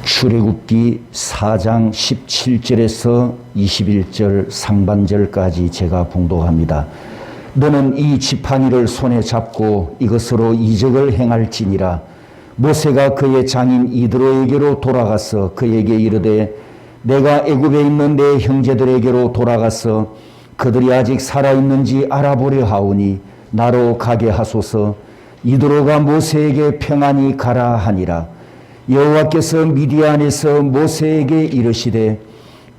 출애굽기 4장 17절에서 21절 상반절까지 제가 봉독합니다. 너는 이 지팡이를 손에 잡고 이것으로 이적을 행할지니라. 모세가 그의 장인 이드로에게로 돌아가서 그에게 이르되 내가 애굽에 있는 내 형제들에게로 돌아가서 그들이 아직 살아있는지 알아보려 하오니 나로 가게 하소서. 이드로가 모세에게 평안히 가라 하니라. 여호와께서 미디안에서 모세에게 이르시되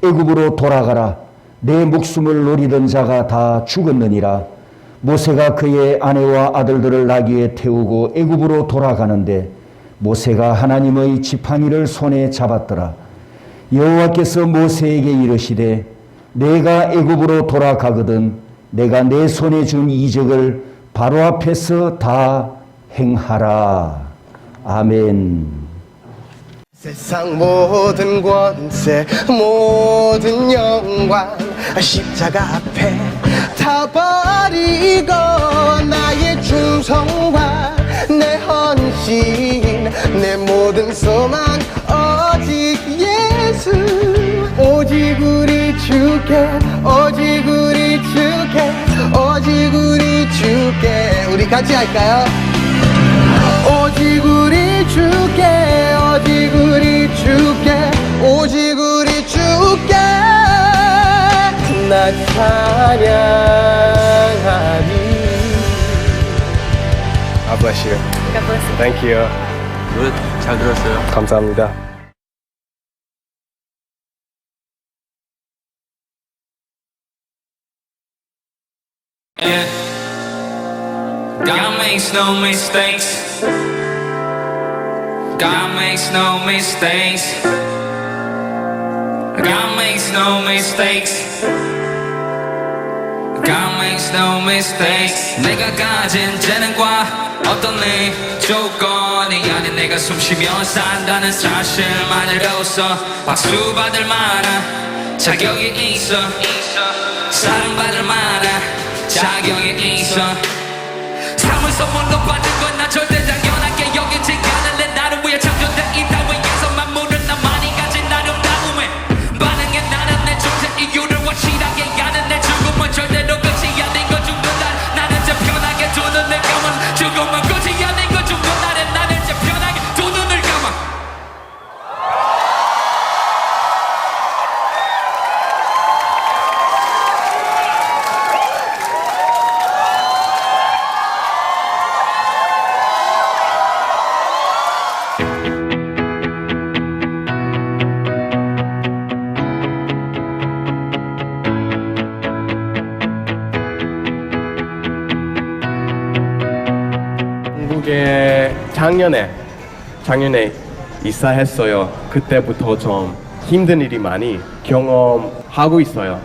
애굽으로 돌아가라. 내 목숨을 노리던 자가 다 죽었느니라. 모세가 그의 아내와 아들들을 나귀에 태우고 애굽으로 돌아가는데 모세가 하나님의 지팡이를 손에 잡았더라. 여호와께서 모세에게 이르시되 내가 애굽으로 돌아가거든 내가 내 손에 준 이적을 바로 앞에서 다 행하라. 아멘. 세상 모든 권세 모든 영광 십자가 앞에 다 버리고 나의 충성과 내 헌신 내 모든 소망 오직 예수 오직 우리 주께 오직 우리 주께 오직 우리 주께 우리 같이 할까요? 오직 우리 주께 오직 우리 주께 오직 우리 주께 나 찬양하리. God bless you. God bless you. Thank you. 노래 잘 들었어요. 감사합니다. Yeah. God makes no mistakes. God makes no mistakes. God makes no mistakes. God makes no mistakes. 내가 가진 재능과 어떤 내 조건이 안에 내가 숨쉬며 산다는 사실만으로서 박수 받을 만한 자격이 있어. 사랑받을 만한 자격이 있어. 삶을 선물로 받은 건 난 절대 당연하게 여기지 않을래. 나를 위해 창조된 이 땅위에서 만물을 나만이 가진 아름다움에 반응해. 나는 내 존재 이유를 확실하게 아는 내 죽음은 절대로 끝이 아닌 건 죽는 날. 나는 제 편하게 두 눈을 감은 죽음은 끝이 아닌 건 죽는 날에 나는 제 편하게 두 눈을 감아. 한국에 작년에 이사했어요. 그때부터 좀 힘든 일이 많이 경험하고 있어요.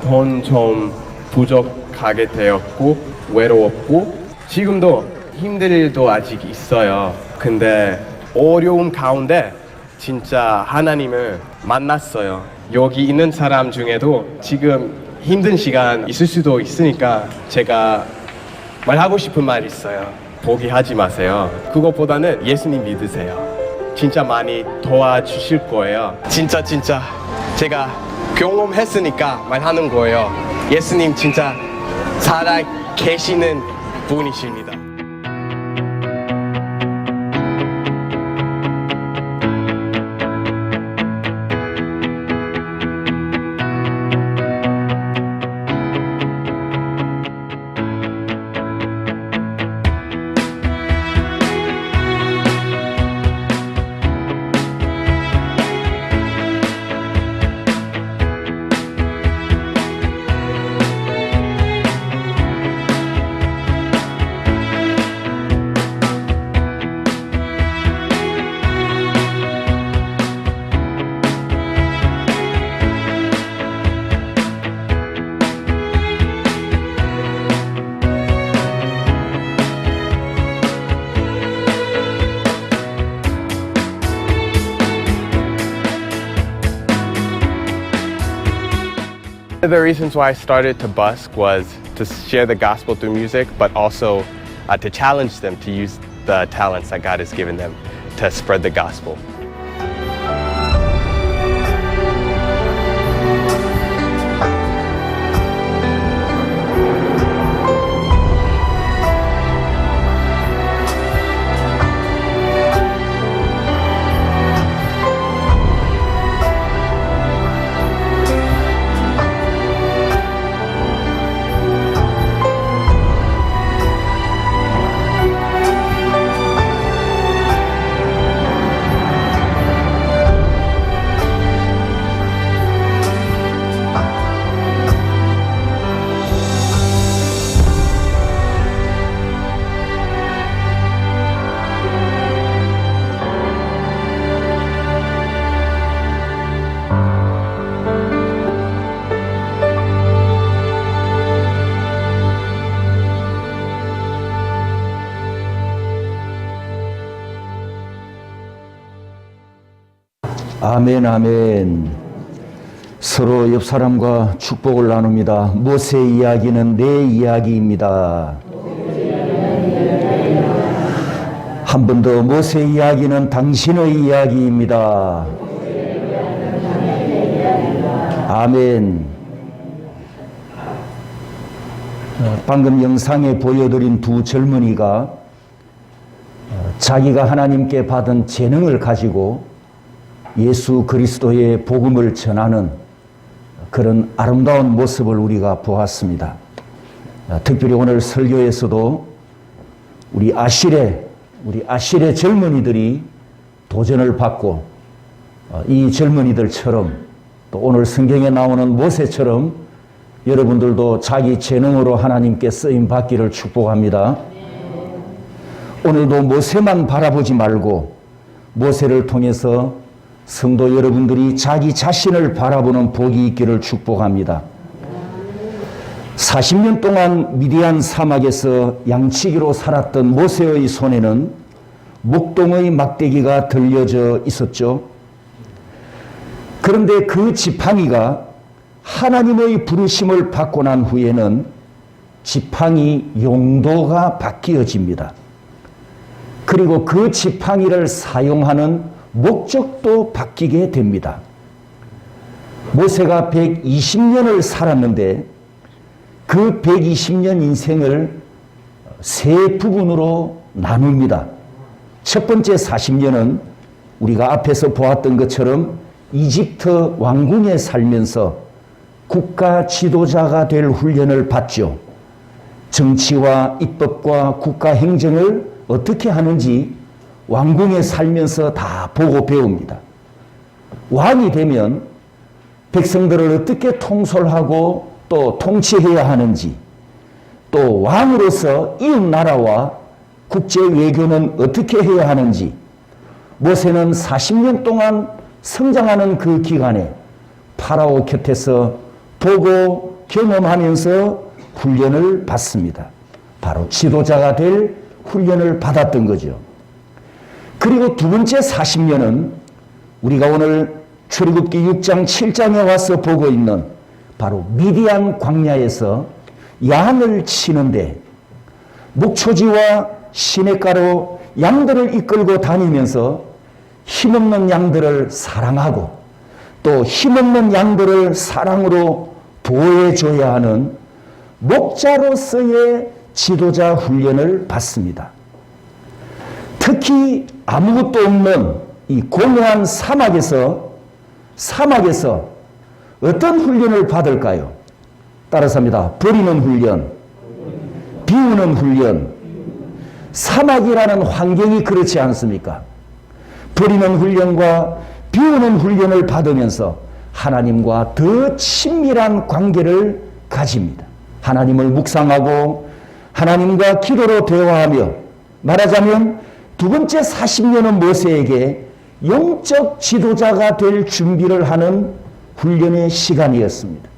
돈 좀 부족하게 되었고 외로웠고 지금도 힘든 일도 아직 있어요. 근데 어려움 가운데 진짜 하나님을 만났어요. 여기 있는 사람 중에도 지금 힘든 시간 있을 수도 있으니까 제가 말하고 싶은 말 있어요. 포기하지 마세요. 그것보다는 예수님 믿으세요. 진짜 많이 도와주실 거예요. 진짜 제가 경험했으니까 말하는 거예요. 예수님 진짜 살아 계시는 분이십니다. The reasons why I started to busk was to share the gospel through music, but also to challenge them to use the talents that God has given them to spread the gospel. 아멘, 아멘. 서로 옆 사람과 축복을 나눕니다. 모세 이야기는 내 이야기입니다. 한 번 더, 모세 이야기는 당신의 이야기입니다. 아멘. 방금 영상에 보여드린 두 젊은이가 자기가 하나님께 받은 재능을 가지고 예수 그리스도의 복음을 전하는 그런 아름다운 모습을 우리가 보았습니다. 특별히 오늘 설교에서도 우리 아실의 젊은이들이 도전을 받고 이 젊은이들처럼 또 오늘 성경에 나오는 모세처럼 여러분들도 자기 재능으로 하나님께 쓰임 받기를 축복합니다. 오늘도 모세만 바라보지 말고 모세를 통해서 성도 여러분들이 자기 자신을 바라보는 복이 있기를 축복합니다. 40년 동안 미디안 사막에서 양치기로 살았던 모세의 손에는 목동의 막대기가 들려져 있었죠. 그런데 그 지팡이가 하나님의 부르심을 받고 난 후에는 지팡이 용도가 바뀌어집니다. 그리고 그 지팡이를 사용하는 목적도 바뀌게 됩니다. 모세가 120년을 살았는데 그 120년 인생을 세 부분으로 나눕니다. 첫 번째 40년은 우리가 앞에서 보았던 것처럼 이집트 왕궁에 살면서 국가 지도자가 될 훈련을 받죠. 정치와 입법과 국가 행정을 어떻게 하는지 왕궁에 살면서 다 보고 배웁니다. 왕이 되면 백성들을 어떻게 통솔하고 또 통치해야 하는지, 또 왕으로서 이웃 나라와 국제 외교는 어떻게 해야 하는지, 모세는 40년 동안 성장하는 그 기간에 파라오 곁에서 보고 경험하면서 훈련을 받습니다. 바로 지도자가 될 훈련을 받았던 거죠. 그리고 두 번째 40년은 우리가 오늘 출애굽기 6장 7장에 와서 보고 있는 바로 미디안 광야에서 양을 치는데 목초지와 시냇가로 양들을 이끌고 다니면서 힘없는 양들을 사랑하고 또 힘없는 양들을 사랑으로 보호해줘야 하는 목자로서의 지도자 훈련을 받습니다. 특히 아무것도 없는 이 공허한 사막에서 어떤 훈련을 받을까요? 따라서 합니다. 버리는 훈련, 비우는 훈련. 사막이라는 환경이 그렇지 않습니까? 버리는 훈련과 비우는 훈련을 받으면서 하나님과 더 친밀한 관계를 가집니다. 하나님을 묵상하고 하나님과 기도로 대화하며, 말하자면 두 번째 40년은 모세에게 영적 지도자가 될 준비를 하는 훈련의 시간이었습니다.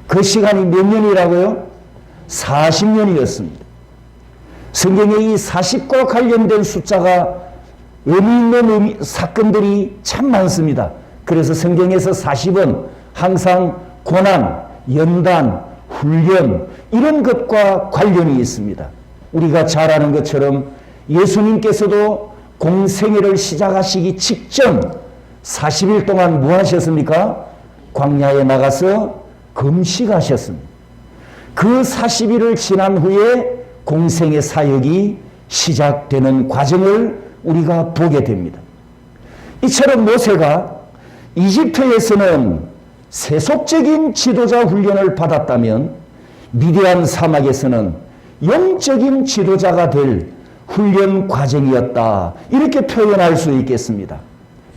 그 시간이 몇 년이라고요? 40년이었습니다. 성경에 이 40과 관련된 숫자가 의미 있는 사건들이 참 많습니다. 그래서 성경에서 40은 항상 고난, 연단, 훈련 이런 것과 관련이 있습니다. 우리가 잘 아는 것처럼 예수님께서도 공생애를 시작하시기 직전 40일 동안 뭐 하셨습니까? 광야에 나가서 금식하셨습니다. 그 40일을 지난 후에 공생의 사역이 시작되는 과정을 우리가 보게 됩니다. 이처럼 모세가 이집트에서는 세속적인 지도자 훈련을 받았다면 미디안 사막에서는 영적인 지도자가 될 훈련 과정이었다. 이렇게 표현할 수 있겠습니다.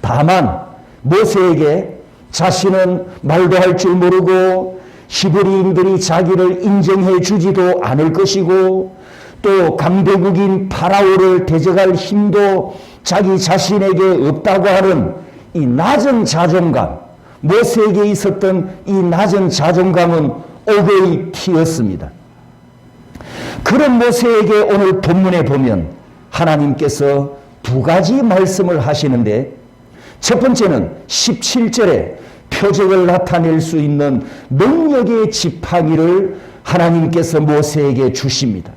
다만 모세에게 자신은 말도 할 줄 모르고 히브리인들이 자기를 인정해 주지도 않을 것이고 또 강대국인 파라오를 대적할 힘도 자기 자신에게 없다고 하는 이 낮은 자존감, 모세에게 있었던 이 낮은 자존감은 옥의 티였습니다. 그런 모세에게 오늘 본문에 보면 하나님께서 두 가지 말씀을 하시는데, 첫 번째는 17절에 표적을 나타낼 수 있는 능력의 지팡이를 하나님께서 모세에게 주십니다.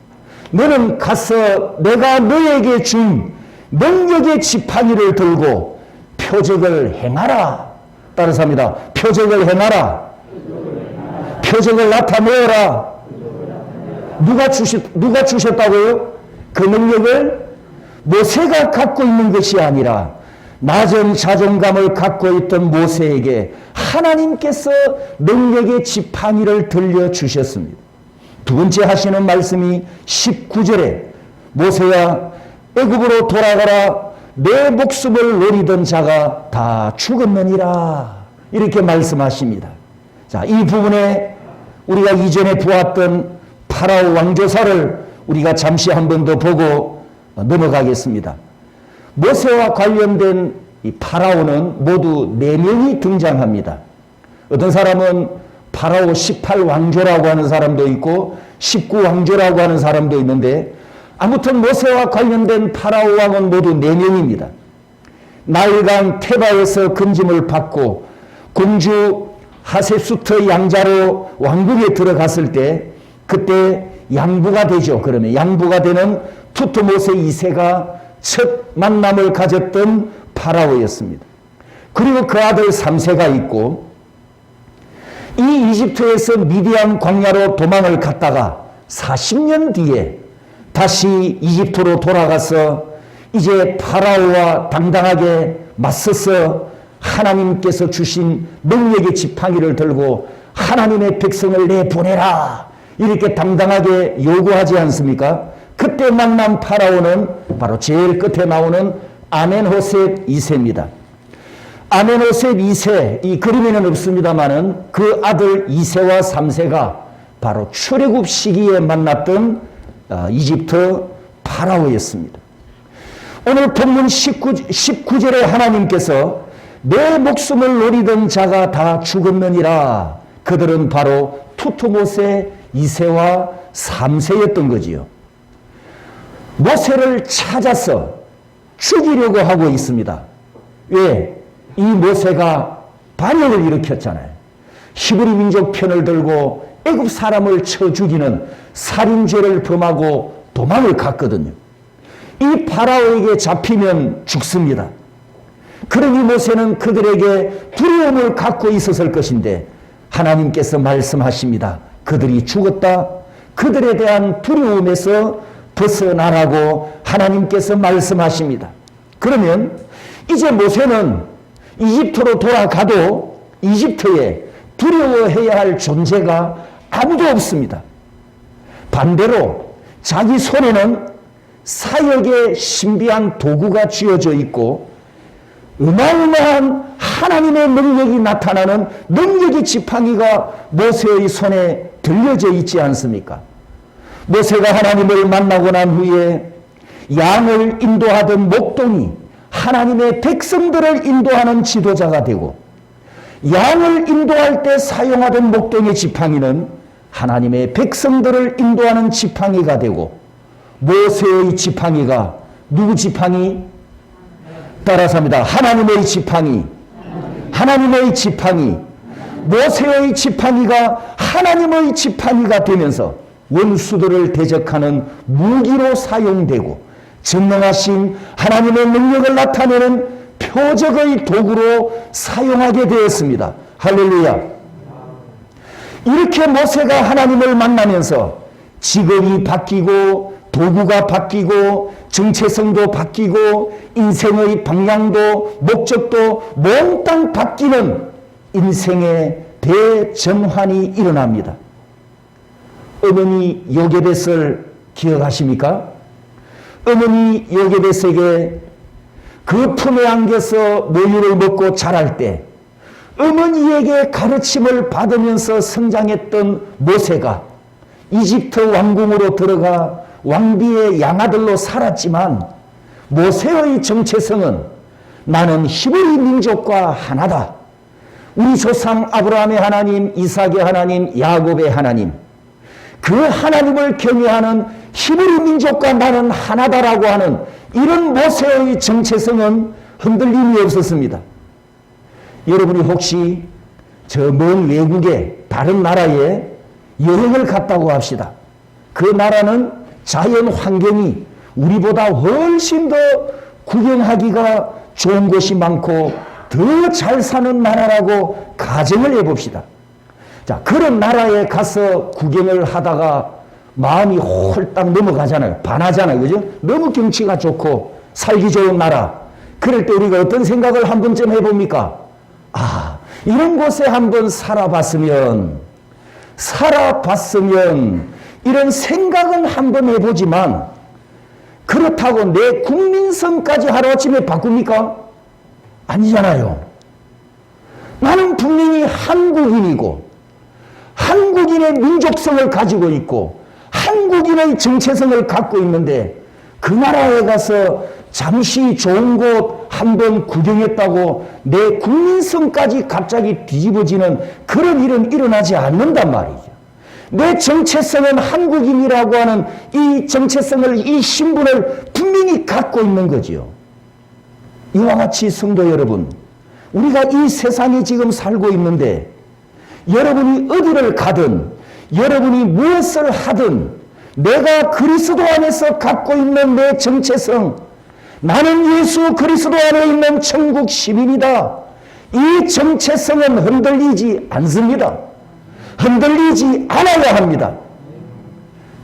너는 가서 내가 너에게 준 능력의 지팡이를 들고 표적을 행하라. 따라서 합니다. 표적을 행하라. 표적을 나타내어라. 누가 주셨다고요? 그 능력을 모세가 갖고 있는 것이 아니라 낮은 자존감을 갖고 있던 모세에게 하나님께서 능력의 지팡이를 들려주셨습니다. 두 번째 하시는 말씀이 19절에 모세야 애굽으로 돌아가라. 내 목숨을 노리던 자가 다 죽었느니라. 이렇게 말씀하십니다. 자, 이 부분에 우리가 이전에 보았던 파라오 왕조사를 우리가 잠시 한 번 더 보고 넘어가겠습니다. 모세와 관련된 이 파라오는 모두 4명이 등장합니다. 어떤 사람은 파라오 18왕조라고 하는 사람도 있고 19왕조라고 하는 사람도 있는데 아무튼 모세와 관련된 파라오 왕은 모두 4명입니다. 나일강 테바에서 금짐을 받고 공주 하셉수트 양자로 왕궁에 들어갔을 때 그때 양부가 되죠. 그러면 양부가 되는 투트모세 2세가 첫 만남을 가졌던 파라오였습니다. 그리고 그 아들 3세가 있고 이 이집트에서 미디안 광야로 도망을 갔다가 40년 뒤에 다시 이집트로 돌아가서 이제 파라오와 당당하게 맞서서 하나님께서 주신 능력의 지팡이를 들고 하나님의 백성을 내보내라 이렇게 당당하게 요구하지 않습니까? 그때 만난 파라오는 바로 제일 끝에 나오는 아멘호셉 2세입니다. 아멘호셉 2세, 이 그림에는 없습니다만은 그 아들 2세와 3세가 바로 출애굽 시기에 만났던 이집트 파라오였습니다. 오늘 본문 19절에 하나님께서 내 목숨을 노리던 자가 다 죽었느니라. 그들은 바로 투트모세 2세와 3세였던 거지요. 모세를 찾아서 죽이려고 하고 있습니다. 왜? 이 모세가 반역을 일으켰잖아요. 히브리 민족 편을 들고 애굽 사람을 쳐 죽이는 살인죄를 범하고 도망을 갔거든요. 이 파라오에게 잡히면 죽습니다. 그러니 모세는 그들에게 두려움을 갖고 있었을 것인데 하나님께서 말씀하십니다. 그들이 죽었다. 그들에 대한 두려움에서 벗어나라고 하나님께서 말씀하십니다. 그러면 이제 모세는 이집트로 돌아가도 이집트에 두려워해야 할 존재가 아무도 없습니다. 반대로 자기 손에는 사역의 신비한 도구가 쥐어져 있고 어마어마한 하나님의 능력이 나타나는 능력의 지팡이가 모세의 손에 들려져 있지 않습니까? 모세가 하나님을 만나고 난 후에 양을 인도하던 목동이 하나님의 백성들을 인도하는 지도자가 되고 양을 인도할 때 사용하던 목동의 지팡이는 하나님의 백성들을 인도하는 지팡이가 되고 모세의 지팡이가 누구 지팡이? 따라서 합니다. 하나님의 지팡이. 하나님의 지팡이. 모세의 지팡이가 하나님의 지팡이가 되면서 원수들을 대적하는 무기로 사용되고 전능하신 하나님의 능력을 나타내는 표적의 도구로 사용하게 되었습니다. 할렐루야. 이렇게 모세가 하나님을 만나면서 직업이 바뀌고 도구가 바뀌고 정체성도 바뀌고 인생의 방향도 목적도 몽땅 바뀌는 인생의 대전환이 일어납니다. 어머니 요게벳을 기억하십니까? 어머니 요게벳에게 그 품에 안겨서 모유를 먹고 자랄 때 어머니에게 가르침을 받으면서 성장했던 모세가 이집트 왕궁으로 들어가 왕비의 양아들로 살았지만 모세의 정체성은 나는 히브리 민족과 하나다. 우리 조상 아브라함의 하나님, 이삭의 하나님, 야곱의 하나님, 그 하나님을 경외하는 히브리 민족과 나는 하나다라고 하는 이런 모세의 정체성은 흔들림이 없었습니다. 여러분이 혹시 저 먼 외국에 다른 나라에 여행을 갔다고 합시다. 그 나라는 자연 환경이 우리보다 훨씬 더 구경하기가 좋은 곳이 많고 더 잘 사는 나라라고 가정을 해봅시다. 자, 그런 나라에 가서 구경을 하다가 마음이 홀딱 넘어가잖아요. 반하잖아요. 그죠? 너무 경치가 좋고 살기 좋은 나라. 그럴 때 우리가 어떤 생각을 한 번쯤 해봅니까? 아, 이런 곳에 한번 살아봤으면 이런 생각은 한번 해보지만 그렇다고 내 국민성까지 하루아침에 바꿉니까? 아니잖아요. 나는 분명히 한국인이고 한국인의 민족성을 가지고 있고 한국인의 정체성을 갖고 있는데 그 나라에 가서 잠시 좋은 곳 한번 구경했다고 내 국민성까지 갑자기 뒤집어지는 그런 일은 일어나지 않는단 말이죠. 내 정체성은 한국인이라고 하는 이 정체성을, 이 신분을 분명히 갖고 있는 거죠. 이와 같이 성도 여러분, 우리가 이 세상에 지금 살고 있는데 여러분이 어디를 가든 여러분이 무엇을 하든 내가 그리스도 안에서 갖고 있는 내 정체성, 나는 예수 그리스도 안에 있는 천국 시민이다. 이 정체성은 흔들리지 않습니다. 흔들리지 않아야 합니다.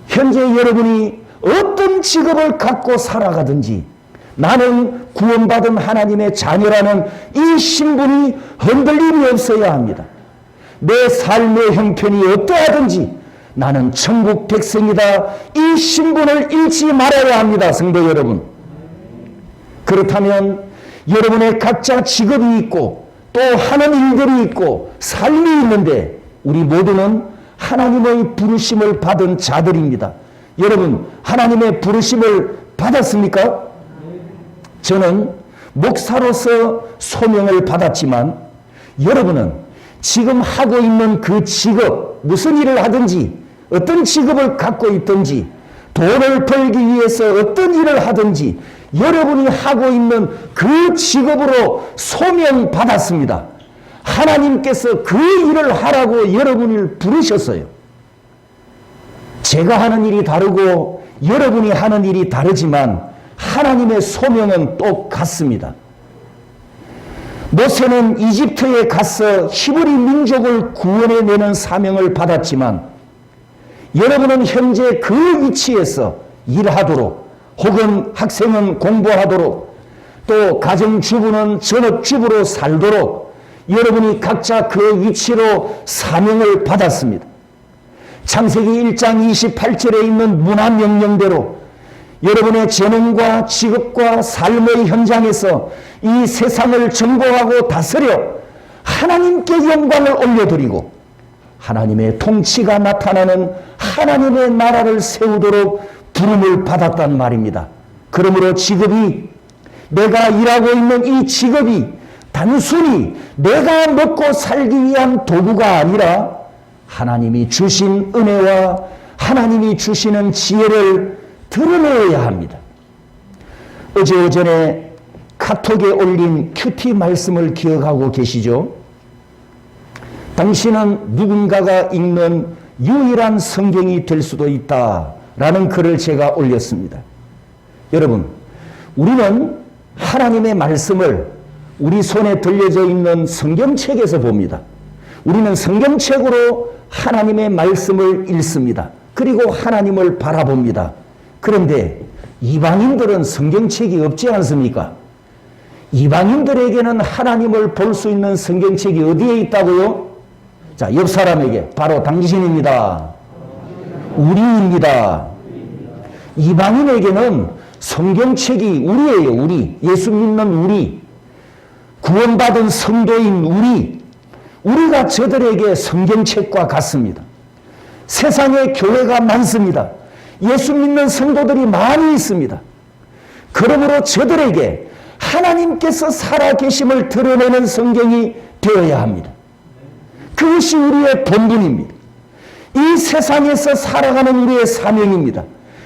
현재 여러분이 어떤 직업을 갖고 살아가든지 나는 구원받은 하나님의 자녀라는 이 신분이 흔들림이 없어야 합니다. 내 삶의 형편이 어떠하든지 나는 천국 백성이다. 이 신분을 잃지 말아야 합니다. 성도 여러분. 그렇다면 여러분의 각자 직업이 있고 또 하는 일들이 있고 삶이 있는데 우리 모두는 하나님의 부르심을 받은 자들입니다. 여러분, 하나님의 부르심을 받았습니까? 저는 목사로서 소명을 받았지만 여러분은 지금 하고 있는 그 직업, 무슨 일을 하든지 어떤 직업을 갖고 있든지 돈을 벌기 위해서 어떤 일을 하든지 여러분이 하고 있는 그 직업으로 소명받았습니다. 하나님께서 그 일을 하라고 여러분을 부르셨어요. 제가 하는 일이 다르고 여러분이 하는 일이 다르지만 하나님의 소명은 똑같습니다. 모세는 이집트에 가서 히브리 민족을 구원해내는 사명을 받았지만 여러분은 현재 그 위치에서 일하도록 혹은 학생은 공부하도록 또 가정주부는 전업주부로 살도록 여러분이 각자 그 위치로 사명을 받았습니다. 창세기 1장 28절에 있는 문화명령대로 여러분의 재능과 직업과 삶의 현장에서 이 세상을 정복하고 다스려 하나님께 영광을 올려드리고 하나님의 통치가 나타나는 하나님의 나라를 세우도록 부름을 받았단 말입니다. 그러므로 직업이, 내가 일하고 있는 이 직업이 단순히 내가 먹고 살기 위한 도구가 아니라 하나님이 주신 은혜와 하나님이 주시는 지혜를 드러내야 합니다. 어제 카톡에 올린 큐티 말씀을 기억하고 계시죠? 당신은 누군가가 읽는 유일한 성경이 될 수도 있다라는 글을 제가 올렸습니다. 여러분, 우리는 하나님의 말씀을 우리 손에 들려져 있는 성경책에서 봅니다. 우리는 성경책으로 하나님의 말씀을 읽습니다. 그리고 하나님을 바라봅니다. 그런데 이방인들은 성경책이 없지 않습니까? 이방인들에게는 하나님을 볼 수 있는 성경책이 어디에 있다고요? 자, 옆 사람에게 바로 당신입니다. 우리입니다. 이방인에게는 성경책이 우리예요. 우리. 예수 믿는 우리. 구원받은 성도인 우리가 저들에게 성경책과 같습니다. 세상에 교회가 많습니다. 예수 믿는 성도들이 많이 있습니다. 그러므로 저들에게 하나님께서 살아계심을 드러내는 성경이 되어야 합니다. 그것이 우리의 본분입니다. 이 세상에서 살아가는 우리의 사명입니다.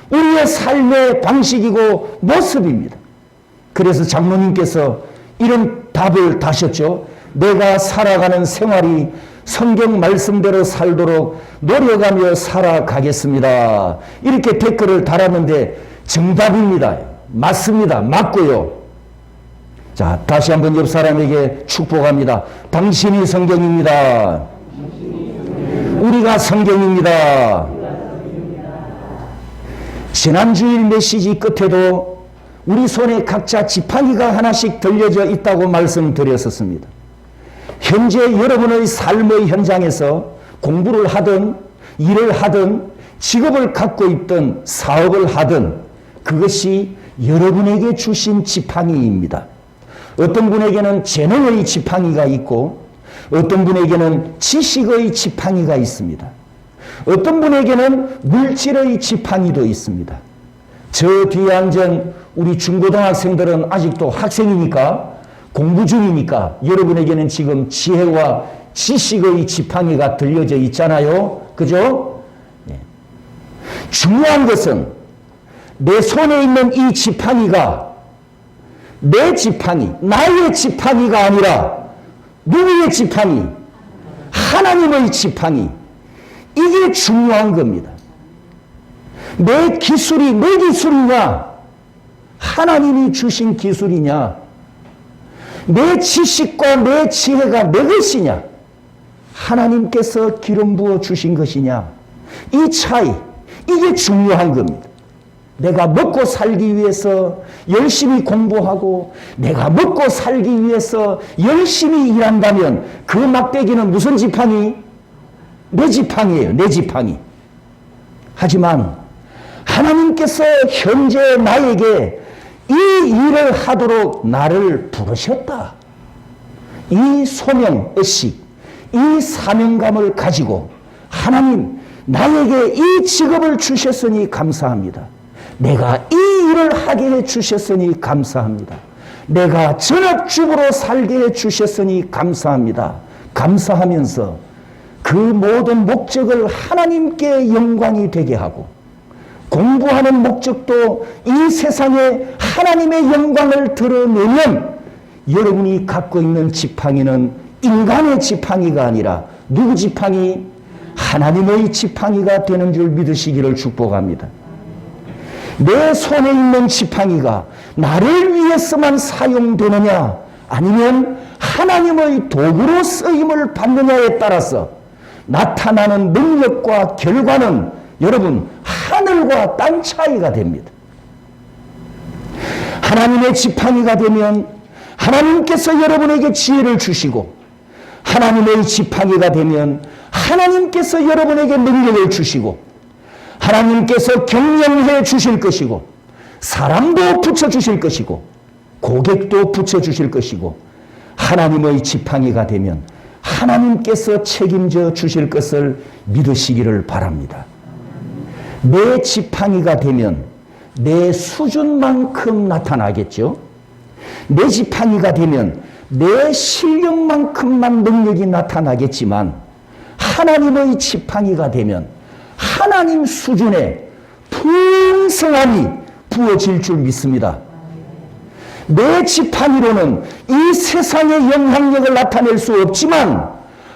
우리의 삶의 방식이고 모습입니다. 그래서 장로님께서 이런 답을 다셨죠. 내가 살아가는 생활이 성경 말씀대로 살도록 노력하며 살아가겠습니다. 이렇게 댓글을 달았는데 정답입니다. 맞습니다. 맞고요. 자, 다시 한번 옆 사람에게 축복합니다. 당신이 성경입니다. 우리가 성경입니다. 지난 주일 메시지 끝에도 우리 손에 각자 지팡이가 하나씩 들려져 있다고 말씀드렸었습니다. 현재 여러분의 삶의 현장에서 공부를 하든 일을 하든 직업을 갖고 있든 사업을 하든 그것이 여러분에게 주신 지팡이입니다. 어떤 분에게는 재능의 지팡이가 있고 어떤 분에게는 지식의 지팡이가 있습니다. 어떤 분에게는 물질의 지팡이도 있습니다. 저 뒤에 앉은 우리 중고등학생들은 아직도 학생이니까 공부 중이니까 여러분에게는 지금 지혜와 지식의 지팡이가 들려져 있잖아요. 그죠? 네. 중요한 것은 내 손에 있는 이 지팡이가 내 지팡이, 나의 지팡이가 아니라 누구의 지팡이? 하나님의 지팡이. 이게 중요한 겁니다. 내 기술이 내 기술이냐? 하나님이 주신 기술이냐? 내 지식과 내 지혜가 내 것이냐? 하나님께서 기름 부어 주신 것이냐? 이 차이, 이게 중요한 겁니다. 내가 먹고 살기 위해서 열심히 공부하고 내가 먹고 살기 위해서 열심히 일한다면 그 막대기는 무슨 지팡이? 내 지팡이에요. 내 지팡이. 하지만 하나님께서 현재 나에게 이 일을 하도록 나를 부르셨다. 이 소명의식, 이 사명감을 가지고 하나님 나에게 이 직업을 주셨으니 감사합니다. 내가 이 일을 하게 해주셨으니 감사합니다. 내가 전업주부로 살게 해주셨으니 감사합니다. 감사하면서 그 모든 목적을 하나님께 영광이 되게 하고 공부하는 목적도 이 세상에 하나님의 영광을 드러내면 여러분이 갖고 있는 지팡이는 인간의 지팡이가 아니라 누구 지팡이? 하나님의 지팡이가 되는 줄 믿으시기를 축복합니다. 내 손에 있는 지팡이가 나를 위해서만 사용되느냐 아니면 하나님의 도구로 쓰임을 받느냐에 따라서 나타나는 능력과 결과는 여러분 하늘과 땅 차이가 됩니다. 하나님의 지팡이가 되면 하나님께서 여러분에게 지혜를 주시고 하나님의 지팡이가 되면 하나님께서 여러분에게 능력을 주시고 하나님께서 경영해 주실 것이고 사람도 붙여주실 것이고 고객도 붙여주실 것이고 하나님의 지팡이가 되면 하나님께서 책임져 주실 것을 믿으시기를 바랍니다. 내 지팡이가 되면 내 수준만큼 나타나겠죠. 내 지팡이가 되면 내 실력만큼만 능력이 나타나겠지만 하나님의 지팡이가 되면 하나님 수준의 풍성함이 부어질 줄 믿습니다. 내 지팡이로는 이 세상의 영향력을 나타낼 수 없지만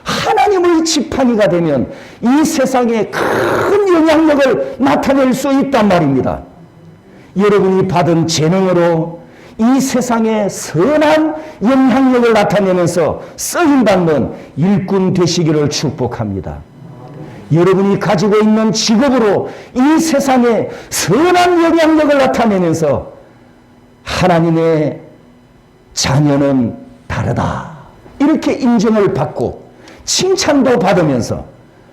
하나님의 지팡이가 되면 이 세상에 큰 영향력을 나타낼 수 있단 말입니다. 여러분이 받은 재능으로 이 세상에 선한 영향력을 나타내면서 쓰임받는 일꾼 되시기를 축복합니다. 여러분이 가지고 있는 직업으로 이 세상에 선한 영향력을 나타내면서 하나님의 자녀는 다르다. 이렇게 인정을 받고 칭찬도 받으면서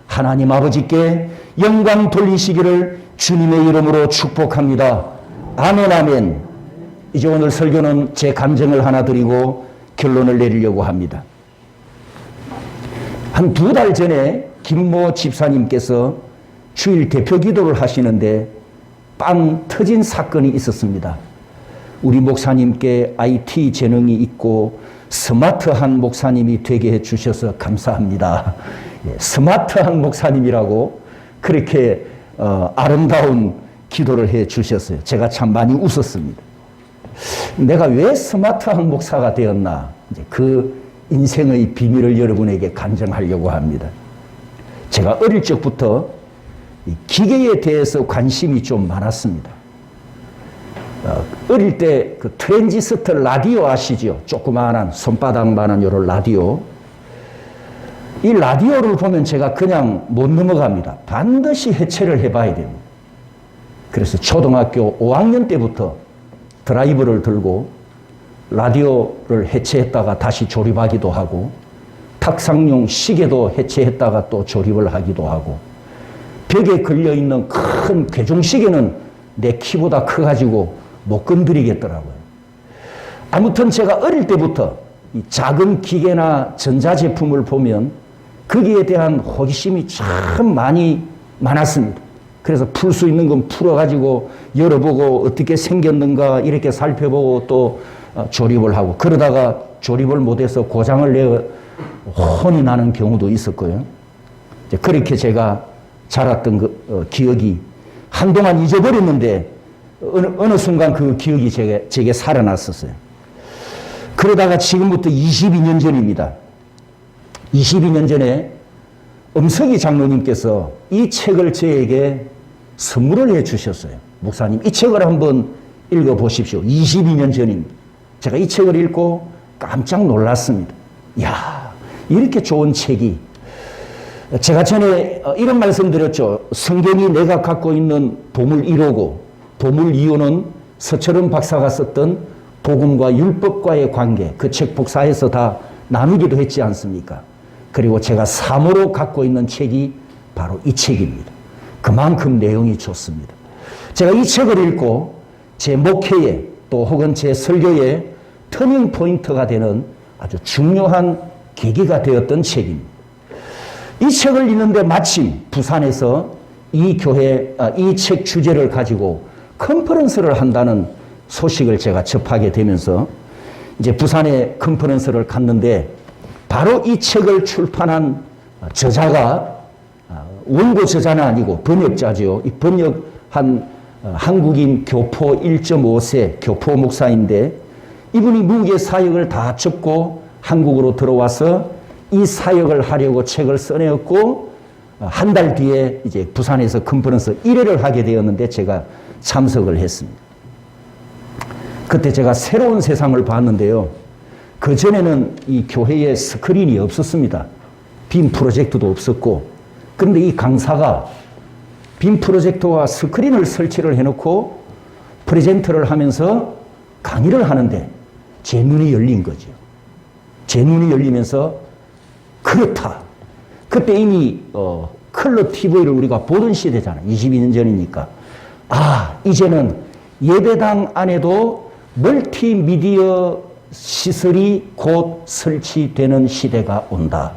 하나님 아버지께 영광 돌리시기를 주님의 이름으로 축복합니다. 아멘, 아멘. 이제 오늘 설교는 제 감정을 하나 드리고 결론을 내리려고 합니다. 한 2달 전에 김모 집사님께서 주일 대표 기도를 하시는데 빵 터진 사건이 있었습니다. 우리 목사님께 IT 재능이 있고 스마트한 목사님이 되게 해주셔서 감사합니다. 스마트한 목사님이라고 그렇게 아름다운 기도를 해주셨어요. 제가 참 많이 웃었습니다. 내가 왜 스마트한 목사가 되었나? 이제 그 인생의 비밀을 여러분에게 간증하려고 합니다. 제가 어릴 적부터 이 기계에 대해서 관심이 좀 많았습니다. 어릴 때 그 트랜지스터 라디오 아시죠? 조그마한 손바닥만한 요런 라디오. 이 라디오를 보면 제가 그냥 못 넘어갑니다. 반드시 해체를 해봐야 됩니다. 그래서 초등학교 5학년 때부터 드라이브를 들고 라디오를 해체했다가 다시 조립하기도 하고 탁상용 시계도 해체했다가 또 조립을 하기도 하고 벽에 걸려있는 큰 괴종시계는 내 키보다 커가지고 못 건드리겠더라고요. 아무튼 제가 어릴 때부터 이 작은 기계나 전자제품을 보면 거기에 대한 호기심이 참 많았습니다. 그래서 풀 수 있는 건 풀어가지고 열어보고 어떻게 생겼는가 이렇게 살펴보고 또 조립을 하고 그러다가 조립을 못해서 고장을 내어 혼이 나는 경우도 있었고요. 이제 그렇게 제가 자랐던 기억이 한동안 잊어버렸는데 어느 순간 그 기억이 제게 살아났었어요. 그러다가 지금부터 22년 전입니다. 22년 전에 엄석희 장로님께서 이 책을 저에게 선물을 해 주셨어요. 목사님, 이 책을 한번 읽어보십시오. 22년 전입니다. 제가 이 책을 읽고 깜짝 놀랐습니다. 이야, 이렇게 좋은 책이. 제가 전에 이런 말씀 드렸죠. 성경이 내가 갖고 있는 보물 1호고 보물 2호는 서철원 박사가 썼던 복음과 율법과의 관계, 그 책 복사해서 다 나누기도 했지 않습니까? 그리고 제가 3호로 갖고 있는 책이 바로 이 책입니다. 그만큼 내용이 좋습니다. 제가 이 책을 읽고 제 목회에 또 혹은 제 설교에 터닝 포인트가 되는 아주 중요한 계기가 되었던 책입니다. 이 책을 읽는데 마침 부산에서 이 책 주제를 가지고 컨퍼런스를 한다는 소식을 제가 접하게 되면서 이제 부산에 컨퍼런스를 갔는데 바로 이 책을 출판한 저자가 원고 저자는 아니고 번역자죠. 이 번역한 한국인 교포 1.5세 교포 목사인데 이분이 무게 사역을 다 접고 한국으로 들어와서 이 사역을 하려고 책을 써내었고 한 달 뒤에 이제 부산에서 컨퍼런스 1회를 하게 되었는데 제가 참석을 했습니다. 그때 제가 새로운 세상을 봤는데요. 그전에는 이 교회에 스크린이 없었습니다. 빔 프로젝트도 없었고 그런데 이 강사가 빔 프로젝터와 스크린을 설치를 해놓고 프레젠터를 하면서 강의를 하는데 제 눈이 열린 거죠. 제 눈이 열리면서 그렇다. 그때 이미 컬러 TV를 우리가 보던 시대잖아요. 22년 전이니까. 아, 이제는 예배당 안에도 멀티미디어 시설이 곧 설치되는 시대가 온다.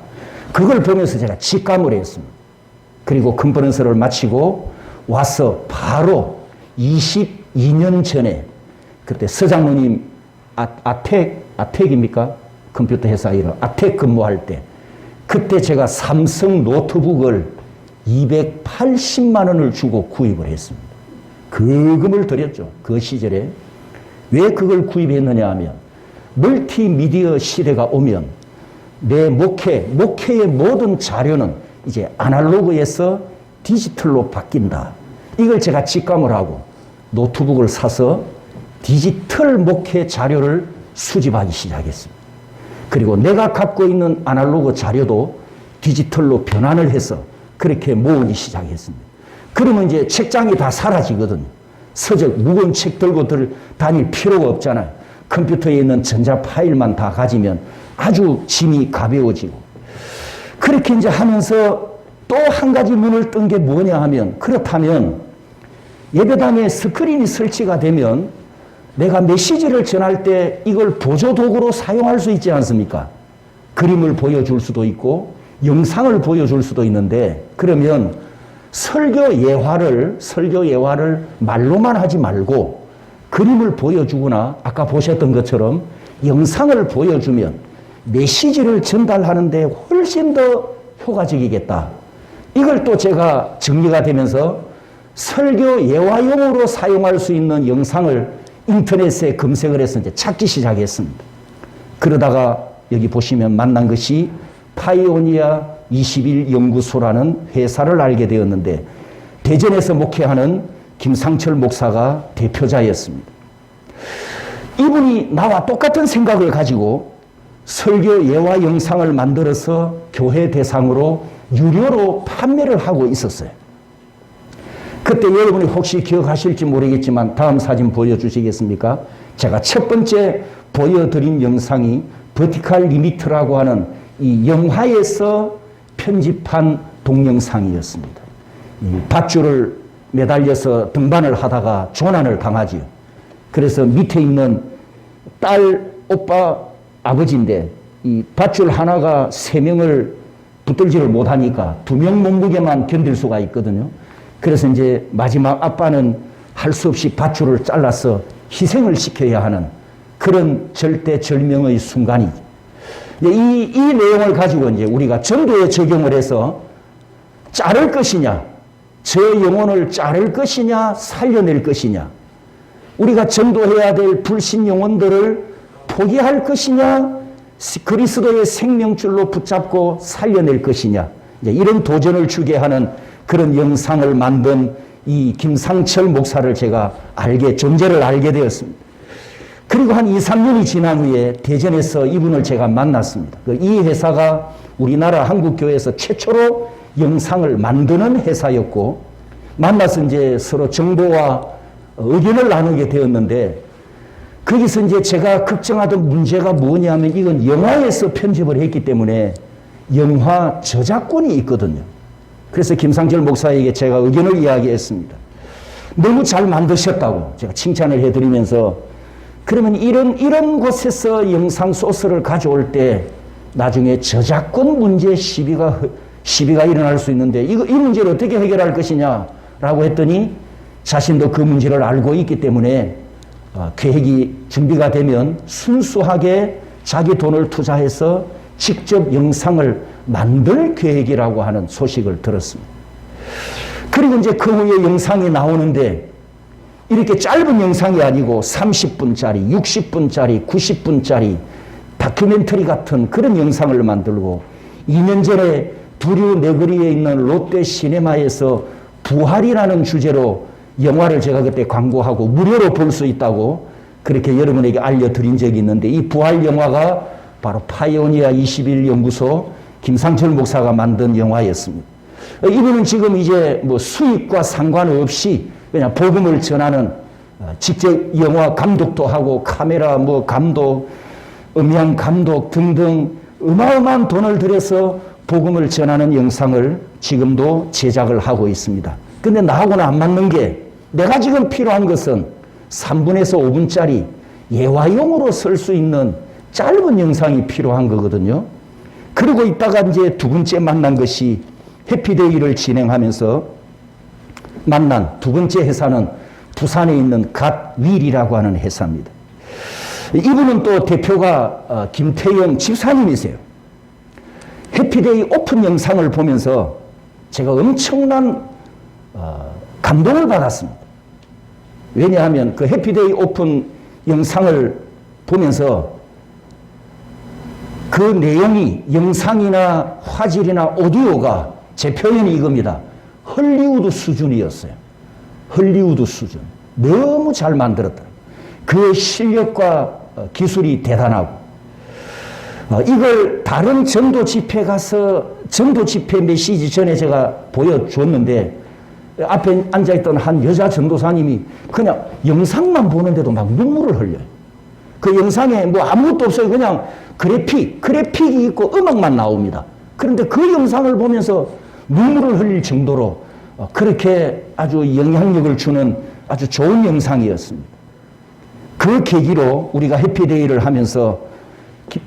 그걸 보면서 제가 직감을 했습니다. 그리고 컨퍼런스를 마치고 와서 바로 22년 전에 그때 서장로님 아텍입니까? 컴퓨터 회사 이름 아텍 근무할 때 그때 제가 삼성 노트북을 280만 원을 주고 구입을 했습니다. 그 금을 들였죠. 그 시절에. 왜 그걸 구입했느냐 하면 멀티미디어 시대가 오면 내 목회의 모든 자료는 이제 아날로그에서 디지털로 바뀐다. 이걸 제가 직감을 하고 노트북을 사서 디지털 목회 자료를 수집하기 시작했습니다. 그리고 내가 갖고 있는 아날로그 자료도 디지털로 변환을 해서 그렇게 모으기 시작했습니다. 그러면 이제 책장이 다 사라지거든요. 서적, 무거운 책 들고 다닐 필요가 없잖아요. 컴퓨터에 있는 전자 파일만 다 가지면 아주 짐이 가벼워지고. 그렇게 이제 하면서 또 한 가지 눈을 뜬 게 뭐냐 하면, 그렇다면 예배당에 스크린이 설치가 되면 내가 메시지를 전할 때 이걸 보조도구로 사용할 수 있지 않습니까? 그림을 보여줄 수도 있고 영상을 보여줄 수도 있는데, 그러면 설교 예화를 말로만 하지 말고 그림을 보여주거나 아까 보셨던 것처럼 영상을 보여주면 메시지를 전달하는데 훨씬 더 효과적이겠다. 이걸 또 제가 정리가 되면서 설교 예화용으로 사용할 수 있는 영상을 인터넷에 검색을 해서 이제 찾기 시작했습니다. 그러다가 여기 보시면 만난 것이 파이오니아 21 연구소라는 회사를 알게 되었는데 대전에서 목회하는 김상철 목사가 대표자였습니다. 이분이 나와 똑같은 생각을 가지고 설교 예화 영상을 만들어서 교회 대상으로 유료로 판매를 하고 있었어요. 그때 여러분이 혹시 기억하실지 모르겠지만 다음 사진 보여주시겠습니까? 제가 첫 번째 보여드린 영상이 버티칼 리미트라고 하는 이 영화에서 편집한 동영상이었습니다. 이 밧줄을 매달려서 등반을 하다가 조난을 당하지요. 그래서 밑에 있는 딸, 오빠, 아버지인데 이 밧줄 하나가 3명을 붙들지를 못하니까 2명 몸무게만 견딜 수가 있거든요. 그래서 이제 마지막 아빠는 할 수 없이 밧줄을 잘라서 희생을 시켜야 하는 그런 절대절명의 순간이죠. 이 내용을 가지고 이제 우리가 전도에 적용을 해서 자를 것이냐, 저 영혼을 자를 것이냐, 살려낼 것이냐, 우리가 전도해야 될 불신 영혼들을 포기할 것이냐, 그리스도의 생명줄로 붙잡고 살려낼 것이냐, 이제 이런 도전을 주게 하는 그런 영상을 만든 이 김상철 목사를 제가 존재를 알게 되었습니다. 그리고 한 2, 3년이 지난 후에 대전에서 이분을 제가 만났습니다. 이 회사가 우리나라 한국교회에서 최초로 영상을 만드는 회사였고, 만나서 이제 서로 정보와 의견을 나누게 되었는데, 거기서 이제 제가 걱정하던 문제가 뭐냐면 이건 영화에서 편집을 했기 때문에 영화 저작권이 있거든요. 그래서 김상철 목사에게 제가 의견을 이야기했습니다. 너무 잘 만드셨다고 제가 칭찬을 해드리면서, 그러면 이런 곳에서 영상 소스를 가져올 때 나중에 저작권 문제 시비가 일어날 수 있는데 이 문제를 어떻게 해결할 것이냐라고 했더니 자신도 그 문제를 알고 있기 때문에 계획이 준비가 되면 순수하게 자기 돈을 투자해서 직접 영상을 만들 계획이라고 하는 소식을 들었습니다. 그리고 이제 그 후에 영상이 나오는데 이렇게 짧은 영상이 아니고 30분짜리, 60분짜리, 90분짜리 다큐멘터리 같은 그런 영상을 만들고 2년 전에 두류 내거리에 있는 롯데 시네마에서 부활이라는 주제로 영화를 제가 그때 광고하고 무료로 볼 수 있다고 그렇게 여러분에게 알려드린 적이 있는데 이 부활 영화가 바로 파이오니아 21 연구소 김상철 목사가 만든 영화였습니다. 이분은 지금 이제 뭐 수익과 상관없이 그냥 복음을 전하는 직접 영화 감독도 하고 카메라 뭐 감독, 음향 감독 등등 어마어마한 돈을 들여서 복음을 전하는 영상을 지금도 제작을 하고 있습니다. 근데 나하고는 안 맞는 게 내가 지금 필요한 것은 3분에서 5분짜리 예화용으로 쓸 수 있는 짧은 영상이 필요한 거거든요. 그리고 있다가 이제 두 번째 만난 것이 해피데이를 진행하면서 만난 두 번째 회사는 부산에 있는 갓윌이라고 하는 회사입니다. 이분은 또 대표가 김태영 집사님이세요. 해피데이 오픈 영상을 보면서 제가 엄청난 감동을 받았습니다. 왜냐하면 그 해피데이 오픈 영상을 보면서 그 내용이 영상이나 화질이나 오디오가 제 표현이 이겁니다. 헐리우드 수준이었어요. 헐리우드 수준. 너무 잘 만들었다. 그의 실력과 기술이 대단하고 이걸 다른 전도 집회 가서 전도 집회 메시지 전에 제가 보여줬는데 앞에 앉아있던 한 여자 전도사님이 그냥 영상만 보는데도 막 눈물을 흘려요. 그 영상에 뭐 아무것도 없어요. 그냥 그래픽이 있고 음악만 나옵니다. 그런데 그 영상을 보면서 눈물을 흘릴 정도로 그렇게 아주 영향력을 주는 아주 좋은 영상이었습니다. 그 계기로 우리가 해피데이를 하면서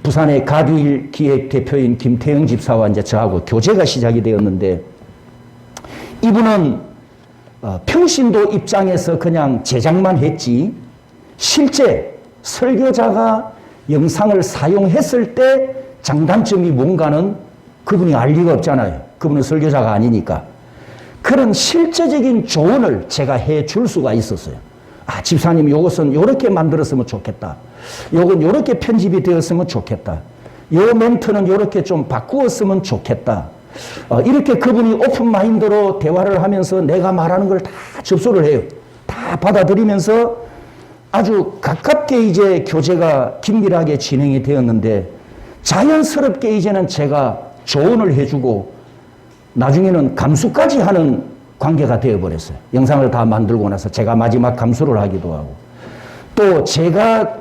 부산의 갓윌 기획 대표인 김태영 집사와 이제 저하고 교제가 시작이 되었는데 이분은 평신도 입장에서 그냥 제작만 했지 실제 설교자가 영상을 사용했을 때 장단점이 뭔가는 그분이 알 리가 없잖아요. 그분은 설교자가 아니니까. 그런 실제적인 조언을 제가 해줄 수가 있었어요. 아, 집사님, 요것은 요렇게 만들었으면 좋겠다. 요건 요렇게 편집이 되었으면 좋겠다. 요 멘트는 이렇게 좀 바꾸었으면 좋겠다. 이렇게 그분이 오픈 마인드로 대화를 하면서 내가 말하는 걸 다 접수를 해요. 다 받아들이면서 아주 가깝게 이제 교제가 긴밀하게 진행이 되었는데 자연스럽게 이제는 제가 조언을 해주고 나중에는 감수까지 하는 관계가 되어버렸어요. 영상을 다 만들고 나서 제가 마지막 감수를 하기도 하고 또 제가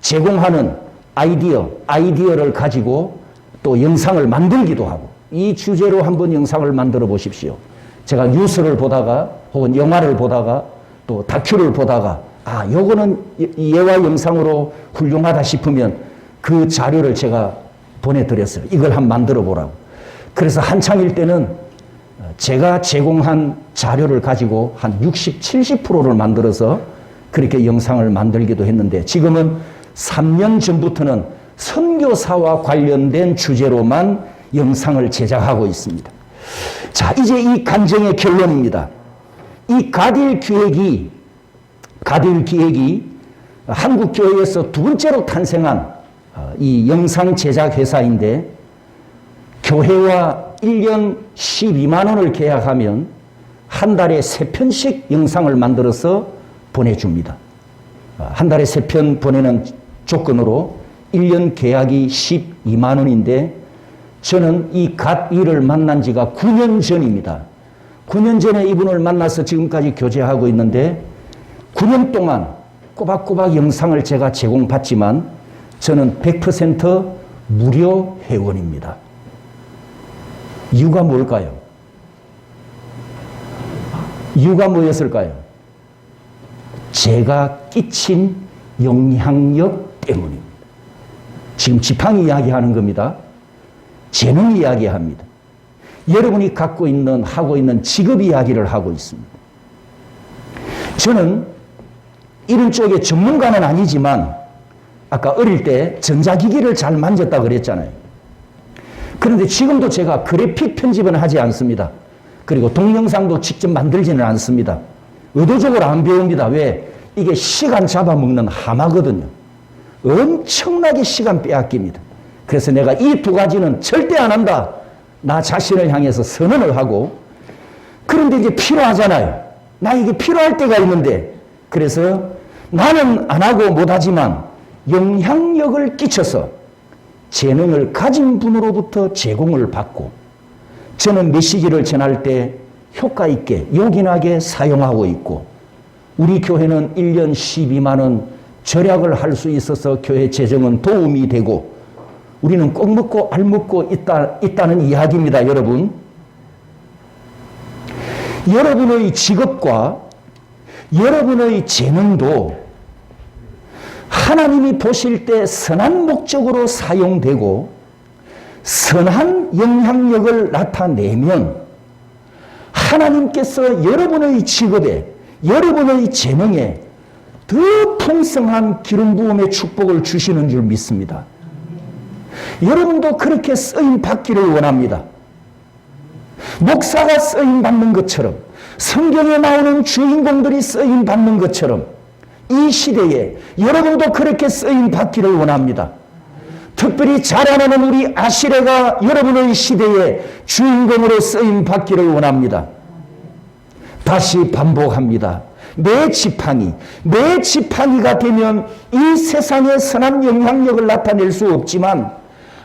제공하는 아이디어를 가지고 또 영상을 만들기도 하고 이 주제로 한번 영상을 만들어 보십시오. 제가 뉴스를 보다가 혹은 영화를 보다가 또 다큐를 보다가 요거는 예화 영상으로 훌륭하다 싶으면 그 자료를 제가 보내드렸어요. 이걸 한번 만들어 보라고. 그래서 한창일 때는 제가 제공한 자료를 가지고 한 60, 70%를 만들어서 그렇게 영상을 만들기도 했는데 지금은 3년 전부터는 선교사와 관련된 주제로만 영상을 제작하고 있습니다. 자, 이제 이 간증의 결론입니다. 이 가딜 기획이 한국교회에서 두 번째로 탄생한 이 영상 제작 회사인데 교회와 1년 12만 원을 계약하면 한 달에 3편씩 영상을 만들어서 보내줍니다. 한 달에 3편 보내는 조건으로 1년 계약이 12만 원인데 저는 이 갓일을 만난 지가 9년 전입니다. 9년 전에 이분을 만나서 지금까지 교제하고 있는데 9년 동안 꼬박꼬박 영상을 제가 제공받지만 저는 100% 무료 회원입니다. 이유가 뭘까요? 이유가 뭐였을까요? 제가 끼친 영향력 때문입니다. 지금 지팡이 이야기하는 겁니다. 재능 이야기합니다. 여러분이 하고 있는 직업 이야기를 하고 있습니다. 저는 이런 쪽에 전문가는 아니지만 아까 어릴 때 전자기기를 잘 만졌다 그랬잖아요. 그런데 지금도 제가 그래픽 편집은 하지 않습니다. 그리고 동영상도 직접 만들지는 않습니다. 의도적으로 안 배웁니다. 왜? 이게 시간 잡아먹는 하마거든요. 엄청나게 시간 빼앗깁니다. 그래서 내가 이 두 가지는 절대 안 한다. 나 자신을 향해서 선언을 하고 그런데 이제 필요하잖아요. 나 이게 필요할 때가 있는데 그래서 나는 안 하고 못하지만 영향력을 끼쳐서 재능을 가진 분으로부터 제공을 받고 저는 메시지를 전할 때 효과 있게 요긴하게 사용하고 있고 우리 교회는 1년 12만 원 절약을 할 수 있어서 교회 재정은 도움이 되고 우리는 꼭 먹고 알 먹고 있다는 이야기입니다. 여러분. 여러분의 직업과 여러분의 재능도 하나님이 보실 때 선한 목적으로 사용되고 선한 영향력을 나타내면 하나님께서 여러분의 직업에 여러분의 재능에 더 풍성한 기름 부음의 축복을 주시는 줄 믿습니다. 여러분도 그렇게 쓰임 받기를 원합니다. 목사가 쓰임 받는 것처럼 성경에 나오는 주인공들이 쓰임 받는 것처럼 이 시대에 여러분도 그렇게 쓰임 받기를 원합니다. 특별히 자라나는 우리 아시레가 여러분의 시대에 주인공으로 쓰임 받기를 원합니다. 다시 반복합니다. 내 지팡이가 되면 이 세상에 선한 영향력을 나타낼 수 없지만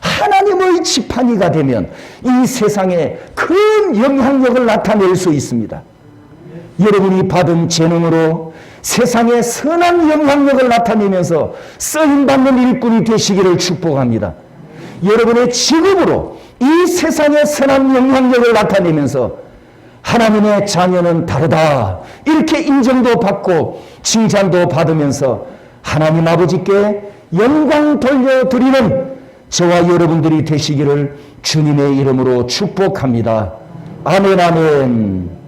하나님의 지팡이가 되면 이 세상에 큰 영향력을 나타낼 수 있습니다. 여러분이 받은 재능으로 세상에 선한 영향력을 나타내면서 쓰임받는 일꾼이 되시기를 축복합니다. 여러분의 직업으로 이 세상에 선한 영향력을 나타내면서 하나님의 자녀는 다르다 이렇게 인정도 받고 칭찬도 받으면서 하나님 아버지께 영광 돌려드리는 저와 여러분들이 되시기를 주님의 이름으로 축복합니다. 아멘 아멘.